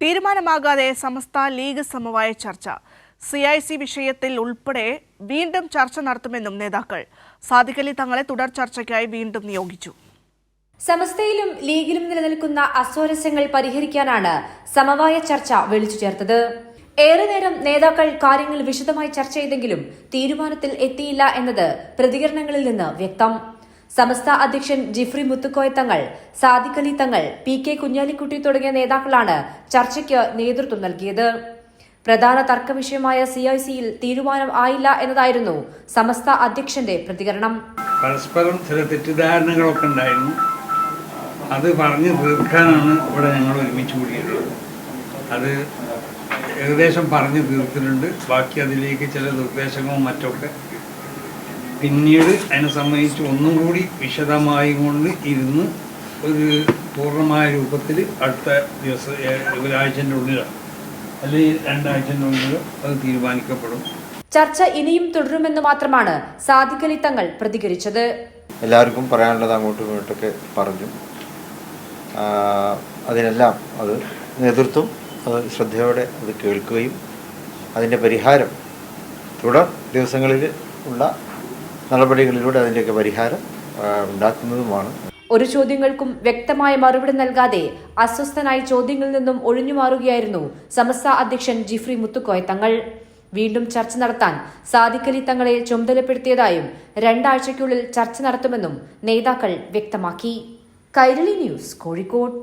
തീരുമാനമാകാതെ സമസ്ത league സമവായ ചർച്ച. CIC വിഷയത്തിൽ ഉൾപ്പെടെ വീണ്ടും ചർച്ച നടത്തുമെന്നും നേതാക്കൾ. സാദിഖ് അലി തങ്ങളെ തുടർ ചർച്ചയ്ക്കായി വീണ്ടും നിയോഗിച്ചു. സമസ്തയിലും ലീഗിലും നിലനിൽക്കുന്ന അസ്വാരസ്യങ്ങൾ പരിഹരിക്കാനാണ് സമവായ ചർച്ച വിളിച്ചു ചേർത്തത്. ഏറെ നേരം നേതാക്കൾ കാര്യങ്ങൾ വിശദമായി ചർച്ച ചെയ്തെങ്കിലും തീരുമാനത്തിൽ എത്തിയില്ല എന്നത് പ്രതികരണങ്ങളിൽ നിന്ന് വ്യക്തം. സമസ്ത അധ്യക്ഷൻ ജിഫ്രി മുത്തുക്കോയ തങ്ങൾ, സാദിഖ് അലി തങ്ങൾ, PK കുഞ്ഞാലിക്കുട്ടി തുടങ്ങിയ നേതാക്കളാണ് ചർച്ചയ്ക്ക് നേതൃത്വം നൽകിയത്. പ്രധാന തർക്കവിഷയമായ CICയിൽ തീരുമാനം ആയില്ല എന്നതായിരുന്നു സമസ്ത അധ്യക്ഷന്റെ പ്രതികരണം. പരസ്പരം ചില തെറ്റിദ്ധാരണകളൊക്കെ ഉണ്ടായിരുന്നു. അത് പറഞ്ഞു തീർക്കാനാണ് ഇവിടെ ഞങ്ങൾ ഒരുമിച്ച് കൂടിയിട്ടുള്ളത്. അത് ഏകദേശം പറഞ്ഞു തീർത്തിട്ടുണ്ട്. ബാക്കി അതിലേക്ക് ചില നിർദ്ദേശങ്ങളും മറ്റൊക്കെ പിന്നീട് അതിനെ സംബന്ധിച്ച് ഒന്നും കൂടി വിശദമായി കൊണ്ട് ഇരുന്ന് ഒരു പൂർണ്ണമായ രൂപത്തിൽ അടുത്ത ദിവസം ഒരാഴ്ചൻ്റെ ഉള്ളിലോ അല്ലെങ്കിൽ 2 ആഴ്ചൻ്റെ ഉള്ളിലോ അത് തീരുമാനിക്കപ്പെടും. ചർച്ച ഇനിയും തുടരുമെന്ന് മാത്രമാണ് സാദിഖ് അലി തങ്ങൾ പ്രതികരിച്ചത്. എല്ലാവർക്കും പറയാനുള്ളത് അങ്ങോട്ടും ഇങ്ങോട്ടൊക്കെ പറഞ്ഞു. അതിനെല്ലാം അത് നേതൃത്വം ശ്രദ്ധയോടെ അത് കേൾക്കുകയും അതിൻ്റെ പരിഹാരം തുടർ ദിവസങ്ങളിൽ ഉള്ള നടപടികളിലൂടെ അതിൻ്റെയൊക്കെ പരിഹാരം ഉണ്ടാക്കുന്നതുമാണ്. ഒരു ചോദ്യങ്ങൾക്കും വ്യക്തമായ മറുപടി നൽകാതെ അസ്വസ്ഥനായി ചോദ്യങ്ങളിൽ നിന്നും ഒഴിഞ്ഞുമാറുകയായിരുന്നു സമസ്ത അധ്യക്ഷൻ ജിഫ്രി മുത്തുക്കോയ തങ്ങൾ. വീണ്ടും ചർച്ച നടത്താൻ സാദിഖ് അലി തങ്ങളെ ചുമതലപ്പെടുത്തിയതായും 2 ആഴ്ചയ്ക്കുള്ളിൽ ചർച്ച നടത്തുമെന്നും നേതാക്കൾ വ്യക്തമാക്കി. കൈരളി ന്യൂസ്, കോഴിക്കോട്.